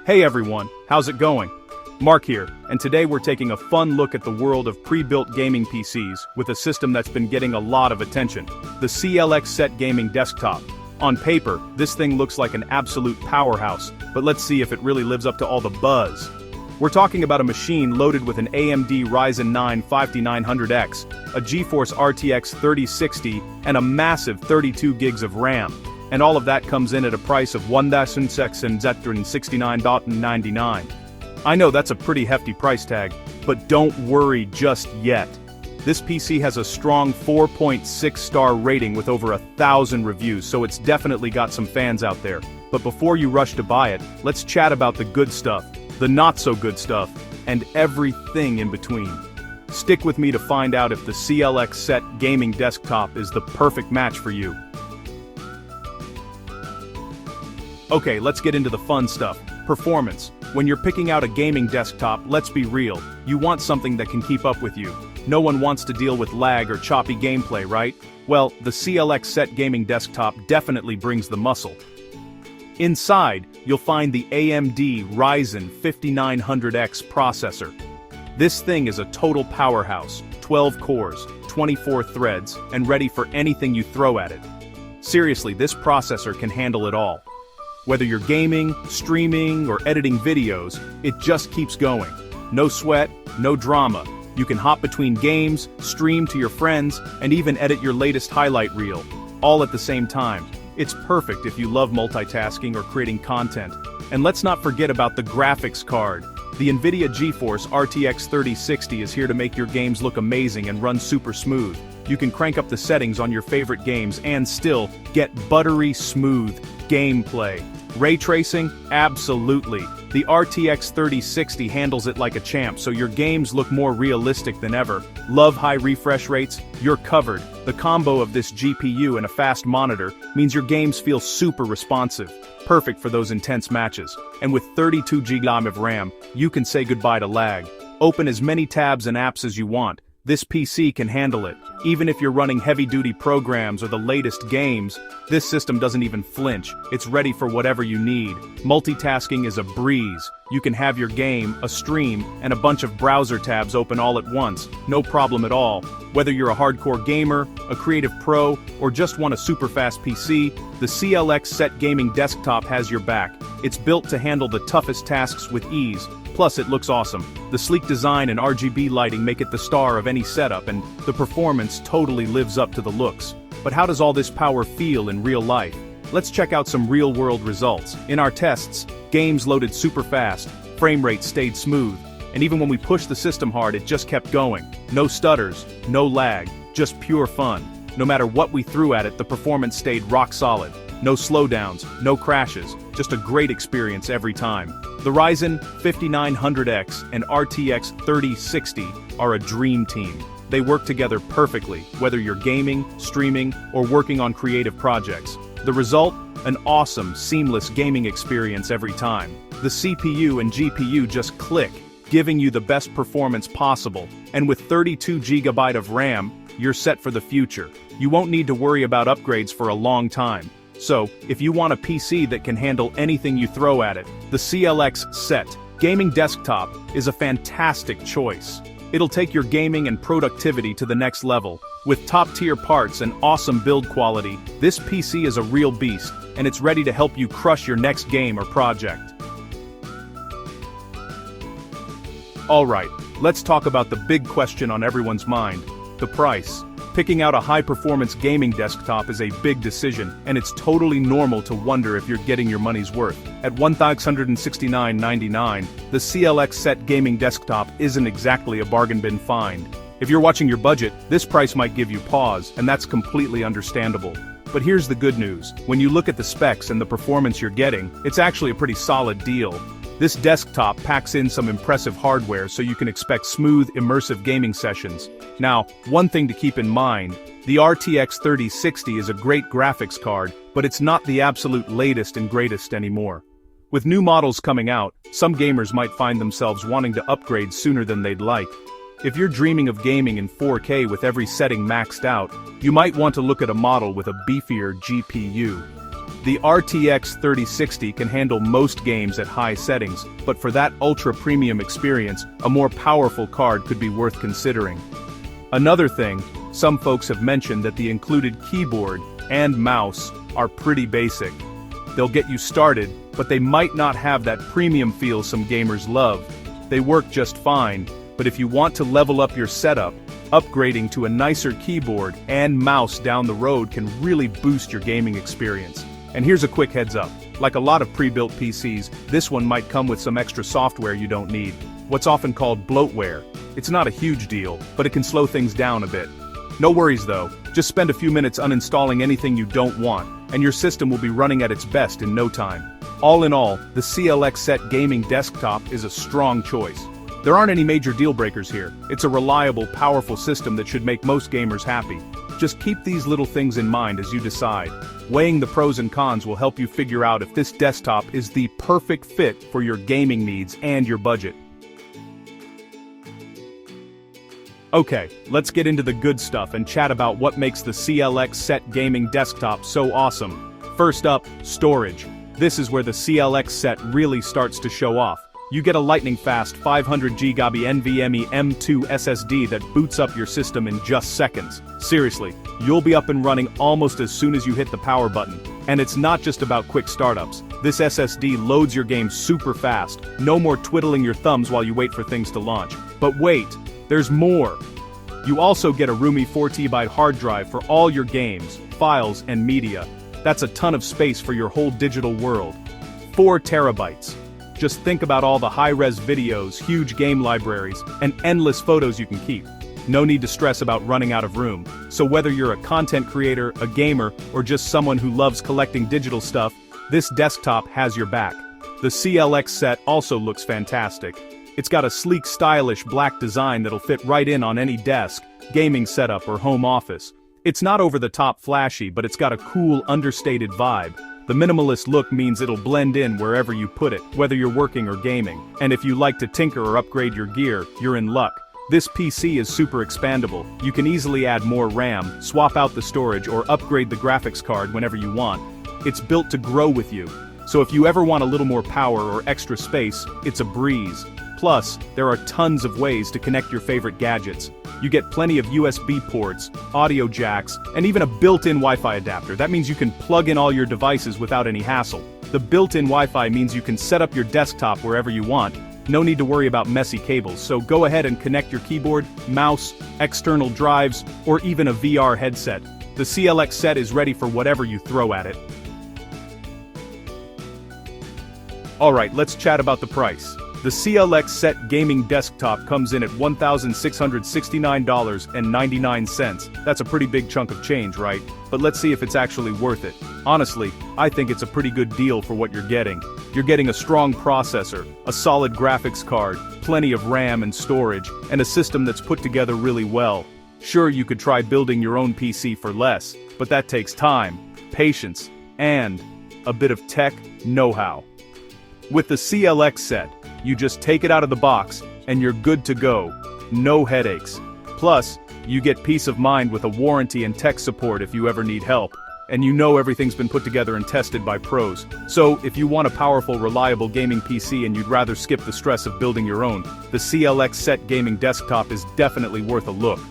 Hey everyone, how's it going? Mark here, and today we're taking a fun look at the world of pre-built gaming PCs with a system that's been getting a lot of attention, the CLX SET Gaming Desktop. On paper, this thing looks like an absolute powerhouse, but let's see if it really lives up to all the buzz. We're talking about a machine loaded with an AMD Ryzen 9 5900X, a GeForce RTX 3060, and a massive 32 gigs of RAM. And all of that comes in at a price of $1,669.99. I know that's a pretty hefty price tag, but don't worry just yet. This PC has a strong 4.6-star rating with over 1,000 reviews, so it's definitely got some fans out there. But before you rush to buy it, let's chat about the good stuff, the not-so-good stuff, and everything in between. Stick with me to find out if the CLX SET Gaming Desktop is the perfect match for you. Okay, let's get into the fun stuff. Performance. When you're picking out a gaming desktop, let's be real, you want something that can keep up with you. No one wants to deal with lag or choppy gameplay, right? Well, the CLX SET Gaming Desktop definitely brings the muscle. Inside, you'll find the AMD Ryzen 5900X processor. This thing is a total powerhouse, 12 cores, 24 threads, and ready for anything you throw at it. Seriously, this processor can handle it all. Whether you're gaming, streaming, or editing videos, it just keeps going. No sweat, no drama. You can hop between games, stream to your friends, and even edit your latest highlight reel, all at the same time. It's perfect if you love multitasking or creating content. And let's not forget about the graphics card. The NVIDIA GeForce RTX 3060 is here to make your games look amazing and run super smooth. You can crank up the settings on your favorite games and still get buttery smooth gameplay. Ray tracing? Absolutely. The RTX 3060 handles it like a champ, so your games look more realistic than ever. Love high refresh rates? You're covered. The combo of this GPU and a fast monitor means your games feel super responsive. Perfect for those intense matches. And with 32 GB of RAM, you can say goodbye to lag. Open as many tabs and apps as you want. This PC can handle it. Even if you're running heavy-duty programs or the latest games, this system doesn't even flinch. It's ready for whatever you need. Multitasking is a breeze. You can have your game, a stream, and a bunch of browser tabs open all at once. No problem at all. Whether you're a hardcore gamer, a creative pro, or just want a super-fast PC, the CLX SET Gaming Desktop has your back. It's built to handle the toughest tasks with ease. Plus, it looks awesome. The sleek design and RGB lighting make it the star of any setup, and the performance totally lives up to the looks. But how does all this power feel in real life? Let's check out some real-world results. In our tests, games loaded super fast, frame rate stayed smooth, and even when we pushed the system hard, it just kept going. No stutters, no lag, just pure fun. No matter what we threw at it, the performance stayed rock solid. No slowdowns, no crashes, just a great experience every time. The Ryzen 5900X and RTX 3060 are a dream team. They work together perfectly, whether you're gaming, streaming, or working on creative projects. The result? An awesome, seamless gaming experience every time. The CPU and GPU just click, giving you the best performance possible. And with 32 GB of RAM, you're set for the future. You won't need to worry about upgrades for a long time. So, if you want a PC that can handle anything you throw at it, the CLX SET Gaming Desktop is a fantastic choice. It'll take your gaming and productivity to the next level. With top-tier parts and awesome build quality, this PC is a real beast, and it's ready to help you crush your next game or project. Alright, let's talk about the big question on everyone's mind, the price. Picking out a high-performance gaming desktop is a big decision, and it's totally normal to wonder if you're getting your money's worth. At $1,669.99, the CLX SET Gaming Desktop isn't exactly a bargain bin find. If you're watching your budget, this price might give you pause, and that's completely understandable. But here's the good news. When you look at the specs and the performance you're getting, it's actually a pretty solid deal. This desktop packs in some impressive hardware so you can expect smooth, immersive gaming sessions. Now, one thing to keep in mind, the RTX 3060 is a great graphics card, but it's not the absolute latest and greatest anymore. With new models coming out, some gamers might find themselves wanting to upgrade sooner than they'd like. If you're dreaming of gaming in 4K with every setting maxed out, you might want to look at a model with a beefier GPU. The RTX 3060 can handle most games at high settings, but for that ultra-premium experience, a more powerful card could be worth considering. Another thing, some folks have mentioned that the included keyboard and mouse are pretty basic. They'll get you started, but they might not have that premium feel some gamers love. They work just fine, but if you want to level up your setup, upgrading to a nicer keyboard and mouse down the road can really boost your gaming experience. And here's a quick heads up. Like a lot of pre-built PCs, this one might come with some extra software you don't need. What's often called bloatware. It's not a huge deal, but it can slow things down a bit. No worries though, just spend a few minutes uninstalling anything you don't want, and your system will be running at its best in no time. All in all, the CLX SET Gaming Desktop is a strong choice. There aren't any major deal breakers here. It's a reliable, powerful system that should make most gamers happy. Just keep these little things in mind as you decide. Weighing the pros and cons will help you figure out if this desktop is the perfect fit for your gaming needs and your budget. Okay, let's get into the good stuff and chat about what makes the CLX SET Gaming Desktop so awesome. First up, storage. This is where the CLX SET really starts to show off. You get a lightning-fast 500GB NVMe M2 SSD that boots up your system in just seconds. Seriously, you'll be up and running almost as soon as you hit the power button. And it's not just about quick startups. This SSD loads your game super fast. No more twiddling your thumbs while you wait for things to launch. But wait, there's more. You also get a roomy 4TB hard drive for all your games, files, and media. That's a ton of space for your whole digital world. 4 terabytes. Just think about all the high-res videos, huge game libraries, and endless photos you can keep. No need to stress about running out of room. So whether you're a content creator, a gamer, or just someone who loves collecting digital stuff, this desktop has your back. The CLX SET also looks fantastic. It's got a sleek, stylish black design that'll fit right in on any desk, gaming setup, or home office. It's not over-the-top flashy, but it's got a cool, understated vibe. The minimalist look means it'll blend in wherever you put it, whether you're working or gaming. And if you like to tinker or upgrade your gear, you're in luck. This PC is super expandable. You can easily add more RAM, swap out the storage, or upgrade the graphics card whenever you want. It's built to grow with you. So if you ever want a little more power or extra space, it's a breeze. Plus, there are tons of ways to connect your favorite gadgets. You get plenty of USB ports, audio jacks, and even a built-in Wi-Fi adapter. That means you can plug in all your devices without any hassle. The built-in Wi-Fi means you can set up your desktop wherever you want. No need to worry about messy cables, so go ahead and connect your keyboard, mouse, external drives, or even a VR headset. The CLX SET is ready for whatever you throw at it. Alright, let's chat about the price. The CLX SET Gaming Desktop comes in at $1,669.99. That's a pretty big chunk of change, right? But let's see if it's actually worth it. Honestly, I think it's a pretty good deal for what you're getting. You're getting a strong processor, a solid graphics card, plenty of RAM and storage, and a system that's put together really well. Sure, you could try building your own PC for less, but that takes time, patience, and a bit of tech know-how. With the CLX SET, you just take it out of the box, and you're good to go. No headaches. Plus, you get peace of mind with a warranty and tech support if you ever need help. And you know everything's been put together and tested by pros. So, if you want a powerful, reliable gaming PC and you'd rather skip the stress of building your own, the CLX SET Gaming Desktop is definitely worth a look.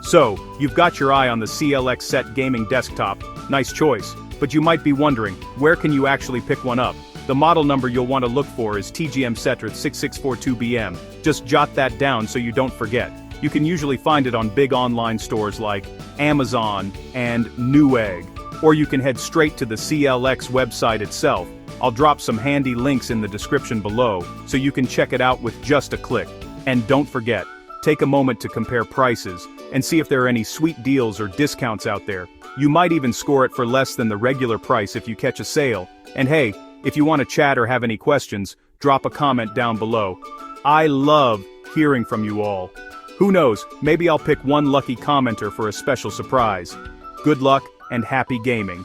So, you've got your eye on the CLX SET Gaming Desktop. Nice choice. But you might be wondering, where can you actually pick one up? The model number you'll want to look for is TGM Cetra 6642BM. Just jot that down so you don't forget. You can usually find it on big online stores like Amazon and Newegg. Or you can head straight to the CLX website itself. I'll drop some handy links in the description below, so you can check it out with just a click. And don't forget, take a moment to compare prices, and see if there are any sweet deals or discounts out there. You might even score it for less than the regular price if you catch a sale. And hey, if you want to chat or have any questions, drop a comment down below. I love hearing from you all. Who knows, maybe I'll pick one lucky commenter for a special surprise. Good luck and happy gaming.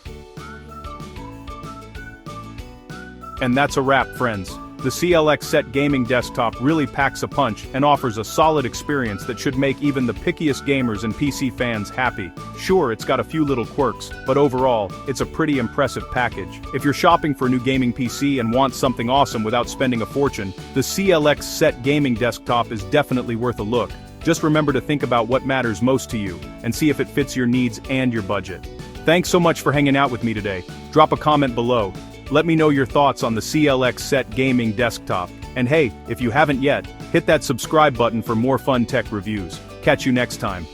And that's a wrap, friends. The CLX SET Gaming Desktop really packs a punch and offers a solid experience that should make even the pickiest gamers and PC fans happy. Sure, it's got a few little quirks, but overall, it's a pretty impressive package. If you're shopping for a new gaming PC and want something awesome without spending a fortune, the CLX SET Gaming Desktop is definitely worth a look. Just remember to think about what matters most to you, and see if it fits your needs and your budget. Thanks so much for hanging out with me today. Drop a comment below. Let me know your thoughts on the CLX SET Gaming Desktop. And hey, if you haven't yet, hit that subscribe button for more fun tech reviews. Catch you next time.